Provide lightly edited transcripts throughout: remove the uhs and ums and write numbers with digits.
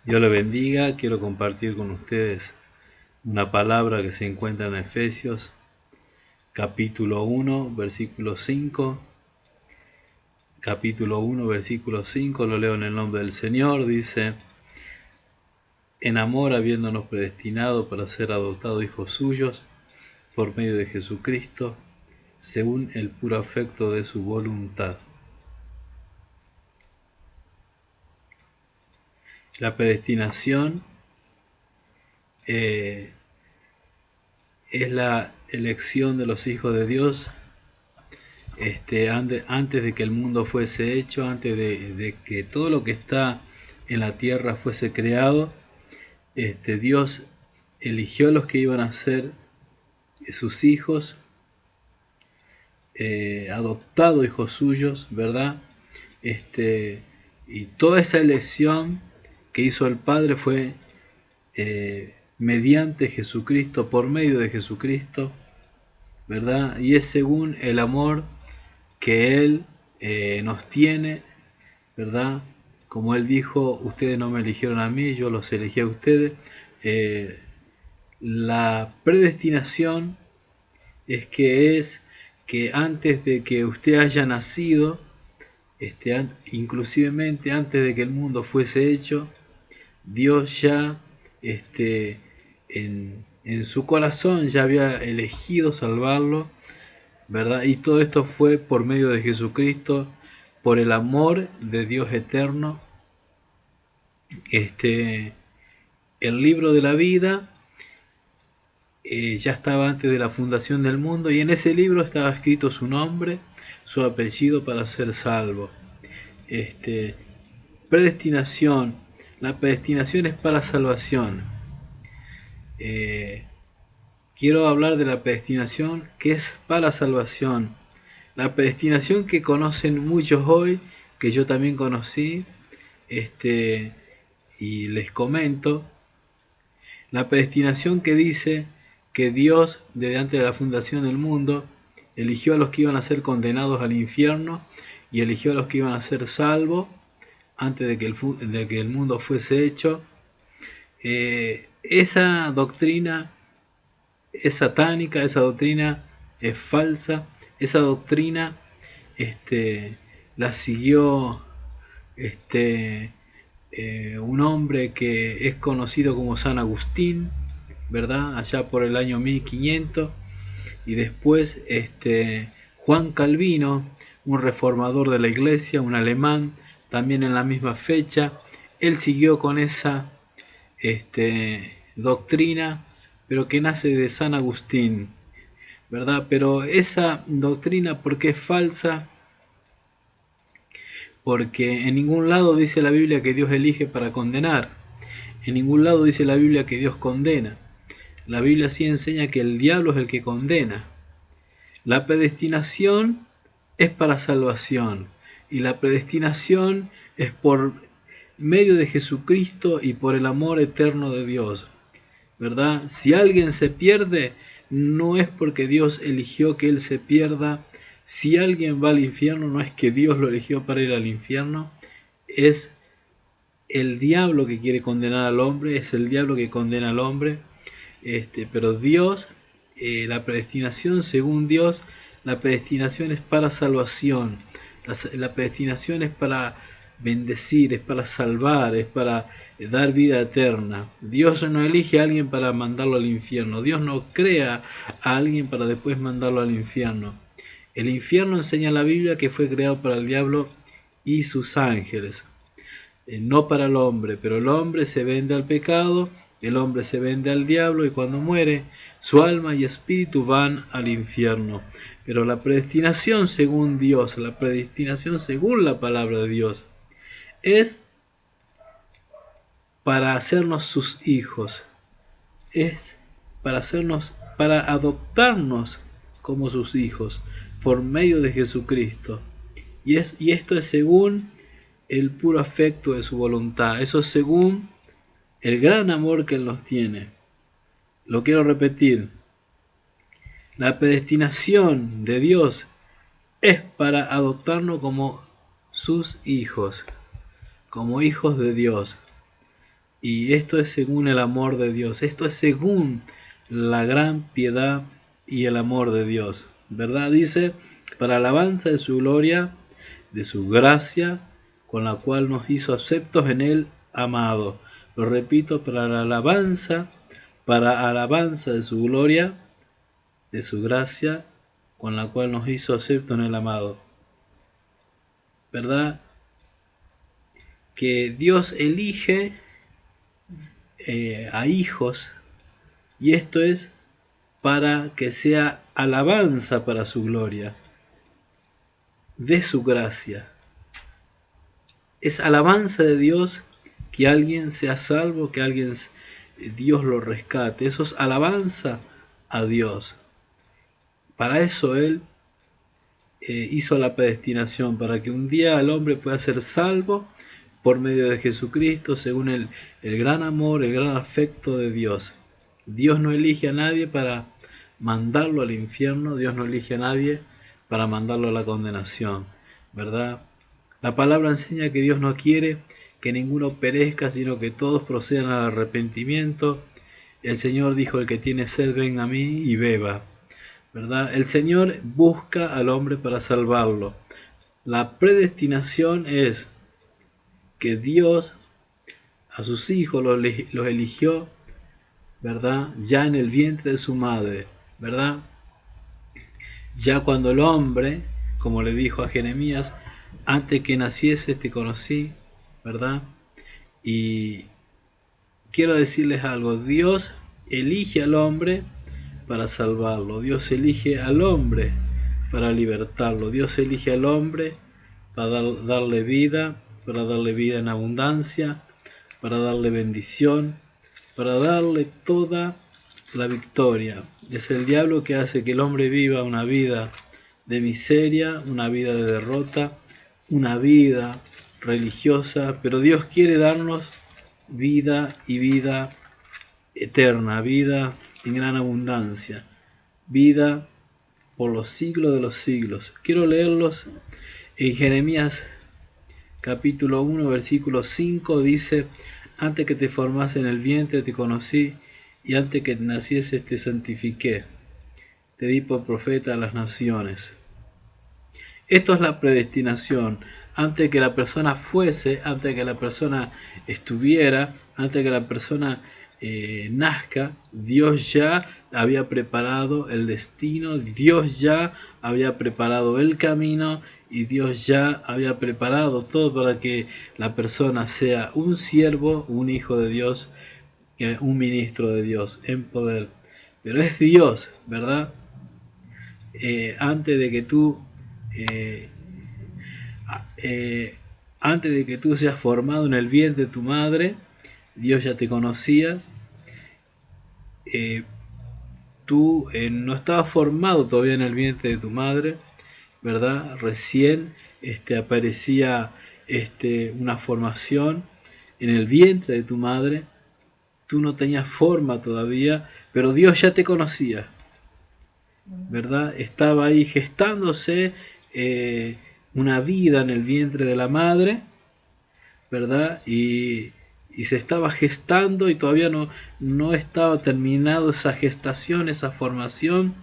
Dios le bendiga. Quiero compartir con ustedes una palabra que se encuentra en Efesios, capítulo 1, versículo 5. Capítulo 1, versículo 5, lo leo en el nombre del Señor. Dice: en amor, habiéndonos predestinado para ser adoptados hijos suyos por medio de Jesucristo, según el puro afecto de su voluntad. La predestinación es la elección de los hijos de Dios antes de que el mundo fuese hecho, antes de que todo lo que está en la tierra fuese creado. Dios eligió a los que iban a ser sus hijos, adoptados hijos suyos, ¿verdad? Y toda esa elección que hizo el Padre fue mediante Jesucristo, por medio de Jesucristo, ¿verdad? Y es según el amor que Él nos tiene, ¿verdad? Como Él dijo: ustedes no me eligieron a mí, yo los elegí a ustedes. La predestinación es que antes de que usted haya nacido, inclusivemente antes de que el mundo fuese hecho, Dios ya en su corazón ya había elegido salvarlo, ¿verdad? Y todo esto fue por medio de Jesucristo, por el amor de Dios eterno. El libro de la vida ya estaba antes de la fundación del mundo, y en ese libro estaba escrito su nombre, su apellido, para ser salvo. Predestinación. La predestinación es para salvación. Quiero hablar de la predestinación que es para salvación. La predestinación que conocen muchos hoy, que yo también conocí, y les comento. La predestinación que dice que Dios, desde antes de la fundación del mundo, eligió a los que iban a ser condenados al infierno y eligió a los que iban a ser salvos antes de que el mundo fuese hecho. Esa doctrina es satánica, esa doctrina es falsa, esa doctrina la siguió un hombre que es conocido como San Agustín, ¿verdad? Allá por el año 1500. Y después Juan Calvino, un reformador de la iglesia, un alemán, también en la misma fecha. Él siguió con esa doctrina, pero que nace de San Agustín, ¿verdad? Pero esa doctrina, ¿por qué es falsa? Porque en ningún lado dice la Biblia que Dios elige para condenar. En ningún lado dice la Biblia que Dios condena. La Biblia sí enseña que el diablo es el que condena. La predestinación es para salvación, y la predestinación es por medio de Jesucristo y por el amor eterno de Dios, ¿verdad? Si alguien se pierde, no es porque Dios eligió que él se pierda. Si alguien va al infierno, no es que Dios lo eligió para ir al infierno, es el diablo que quiere condenar al hombre, es el diablo que condena al hombre. Pero Dios, la predestinación, según Dios, la predestinación es para salvación. La predestinación es para bendecir, es para salvar, es para dar vida eterna. Dios no elige a alguien para mandarlo al infierno. Dios no crea a alguien para después mandarlo al infierno. El infierno, enseña la Biblia, que fue creado para el diablo y sus ángeles, no para el hombre. Pero el hombre se vende al pecado, el hombre se vende al diablo, y cuando muere, su alma y espíritu van al infierno. Pero la predestinación según Dios, la predestinación según la palabra de Dios, es para hacernos sus hijos, es para adoptarnos como sus hijos por medio de Jesucristo. Y esto es según el puro afecto de su voluntad. Eso es según el gran amor que Él nos tiene. Lo quiero repetir. La predestinación de Dios es para adoptarnos como sus hijos, como hijos de Dios. Y esto es según el amor de Dios. Esto es según la gran piedad y el amor de Dios. ¿Verdad? Dice, para alabanza de su gloria, de su gracia, con la cual nos hizo aceptos en él, amado. Lo repito, para alabanza de su gloria, de su gracia, con la cual nos hizo aceptos en el amado. ¿Verdad? Que Dios elige a hijos, y esto es para que sea alabanza para su gloria, de su gracia. Es alabanza de Dios que alguien sea salvo, que alguien Dios lo rescate. Eso es alabanza a Dios. Para eso Él hizo la predestinación, para que un día el hombre pueda ser salvo por medio de Jesucristo, según el gran amor, el gran afecto de Dios. Dios no elige a nadie para mandarlo al infierno, Dios no elige a nadie para mandarlo a la condenación, ¿verdad? La palabra enseña que Dios no quiere que ninguno perezca, sino que todos procedan al arrepentimiento. El Señor dijo, el que tiene sed, venga a mí y beba, ¿verdad? El Señor busca al hombre para salvarlo. La predestinación es que Dios a sus hijos los eligió, ¿verdad? Ya en el vientre de su madre, ¿verdad? Ya cuando el hombre, como le dijo a Jeremías, antes que naciese te conocí, ¿verdad? Y quiero decirles algo, Dios elige al hombre para salvarlo, Dios elige al hombre para libertarlo, Dios elige al hombre para darle vida en abundancia, para darle bendición, para darle toda la victoria. Es el diablo que hace que el hombre viva una vida de miseria, una vida de derrota, una vida religiosa, pero Dios quiere darnos vida y vida eterna, vida en gran abundancia, vida por los siglos de los siglos. Quiero leerlos en Jeremías capítulo 1, versículo 5, dice, antes que te formase en el vientre te conocí, y antes que nacieses te santifiqué, te di por profeta a las naciones. Esto es la predestinación. Antes que la persona fuese, antes que la persona estuviera, antes que la persona nazca, Dios ya había preparado el destino, Dios ya había preparado el camino y Dios ya había preparado todo para que la persona sea un siervo, un hijo de Dios, un ministro de Dios en poder. Pero es Dios, ¿verdad? Antes de que tú antes de que tú seas formado en el vientre de tu madre, Dios ya te conocía. Tú no estabas formado todavía en el vientre de tu madre, ¿verdad? Recién aparecía una formación en el vientre de tu madre. Tú no tenías forma todavía, pero Dios ya te conocía, ¿verdad? Estaba ahí gestándose una vida en el vientre de la madre, ¿verdad? Y se estaba gestando y todavía no estaba terminado esa gestación, esa formación,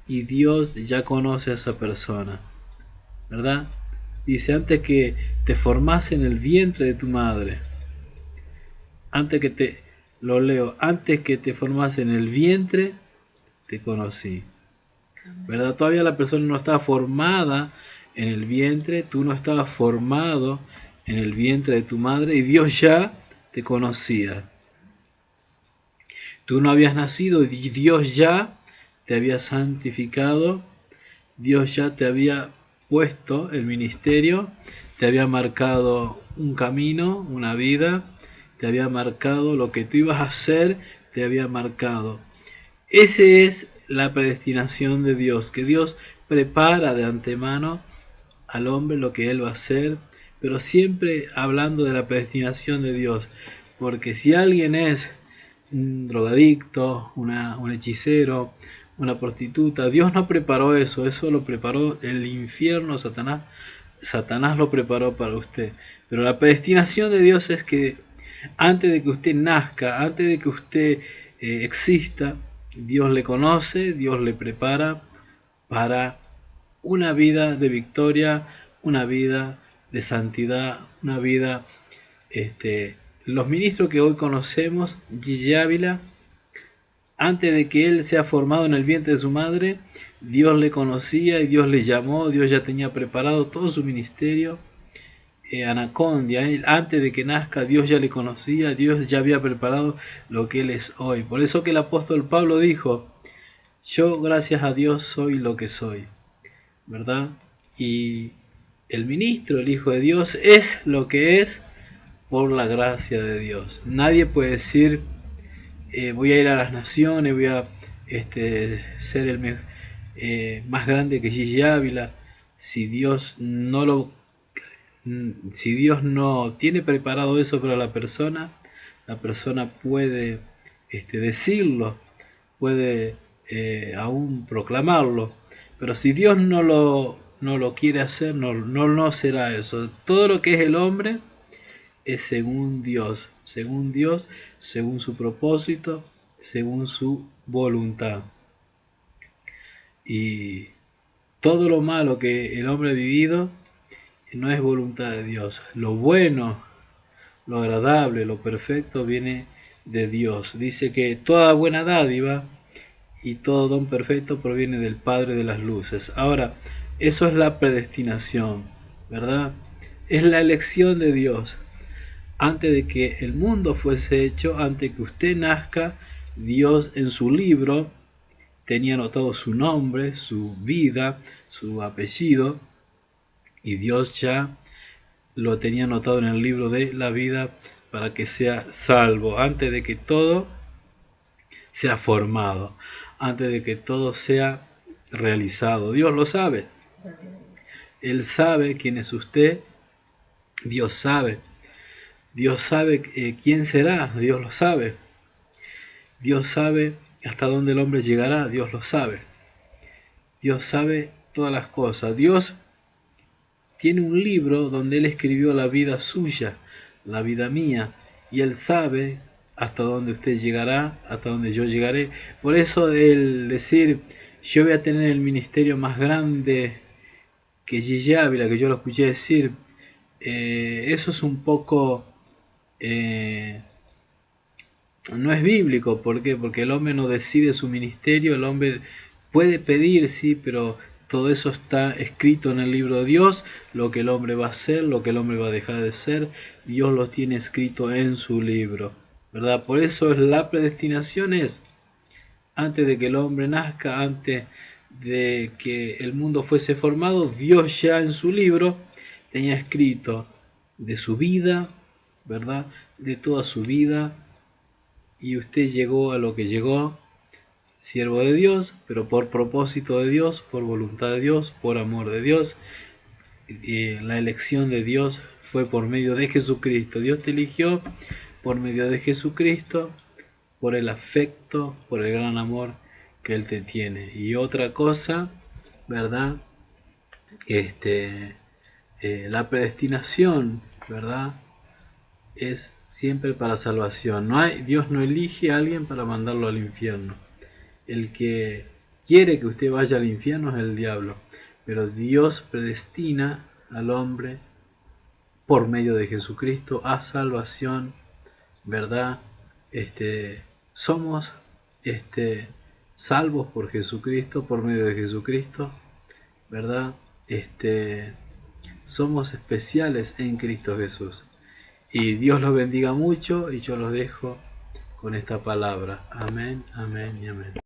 y Dios ya conoce a esa persona, ¿verdad? Dice, antes que te formase en el vientre de tu madre, antes que te formase en el vientre, te conocí, ¿verdad? Todavía la persona no estaba formada en el vientre, tú no estabas formado en el vientre de tu madre y Dios ya te conocía. Tú no habías nacido y Dios ya te había santificado, Dios ya te había puesto el ministerio, te había marcado un camino, una vida, te había marcado lo que tú ibas a hacer, te había marcado. Esa es la predestinación de Dios, que Dios prepara de antemano al hombre lo que él va a hacer, pero siempre hablando de la predestinación de Dios, porque si alguien es un drogadicto, un hechicero, una prostituta, Dios no preparó eso, eso lo preparó el infierno, Satanás lo preparó para usted. Pero la predestinación de Dios es que Antes de que usted nazca, antes de que usted exista, Dios le conoce, Dios le prepara para una vida de victoria, una vida de santidad, una vida, los ministros que hoy conocemos, Gigi Ávila, antes de que él sea formado en el vientre de su madre, Dios le conocía y Dios le llamó, Dios ya tenía preparado todo su ministerio. Anacondia, antes de que nazca, Dios ya le conocía, Dios ya había preparado lo que él es hoy. Por eso que el apóstol Pablo dijo, yo gracias a Dios soy lo que soy, ¿verdad? Y el ministro, el Hijo de Dios, es lo que es por la gracia de Dios. Nadie puede decir, voy a ir a las naciones, voy a ser el más grande que Gigi Ávila, si Dios no tiene preparado eso para la persona puede decirlo, puede aún proclamarlo, pero si Dios no lo quiere hacer, no será eso. Todo lo que es el hombre es según Dios, según su propósito, según su voluntad. Y todo lo malo que el hombre ha vivido no es voluntad de Dios. Lo bueno, lo agradable, lo perfecto viene de Dios. Dice que toda buena dádiva y todo don perfecto proviene del Padre de las luces. Ahora, eso es la predestinación, ¿verdad? Es la elección de Dios. Antes de que el mundo fuese hecho, antes que usted nazca, Dios en su libro tenía anotado su nombre, su vida, su apellido, y Dios ya lo tenía anotado en el libro de la vida para que sea salvo, antes de que todo sea formado, antes de que todo sea realizado. Dios lo sabe. Él sabe quién es usted. Dios sabe. Dios sabe quién será. Dios lo sabe. Dios sabe hasta dónde el hombre llegará. Dios lo sabe. Dios sabe todas las cosas. Dios tiene un libro donde Él escribió la vida suya, la vida mía, y Él sabe hasta dónde usted llegará, hasta dónde yo llegaré. Por eso el decir, yo voy a tener el ministerio más grande que Gigi Ávila, que yo lo escuché decir, eso es un poco... no es bíblico. ¿Por qué? Porque el hombre no decide su ministerio, el hombre puede pedir, sí, pero todo eso está escrito en el libro de Dios, lo que el hombre va a hacer, lo que el hombre va a dejar de ser, Dios lo tiene escrito en su libro, ¿verdad? Por eso la predestinación es, antes de que el hombre nazca, antes de que el mundo fuese formado, Dios ya en su libro tenía escrito de su vida, ¿verdad? De toda su vida, y usted llegó a lo que llegó, siervo de Dios, pero por propósito de Dios, por voluntad de Dios, por amor de Dios. La elección de Dios fue por medio de Jesucristo. Dios te eligió por medio de Jesucristo, por el afecto, por el gran amor que Él te tiene. Y otra cosa, ¿verdad? La predestinación, ¿verdad? Es siempre para salvación. Dios no elige a alguien para mandarlo al infierno. El que quiere que usted vaya al infierno es el diablo, pero Dios predestina al hombre por medio de Jesucristo a salvación, ¿verdad? Somos salvos por Jesucristo, por medio de Jesucristo, ¿verdad? Somos especiales en Cristo Jesús. Y Dios los bendiga mucho y yo los dejo con esta palabra. Amén, amén y amén.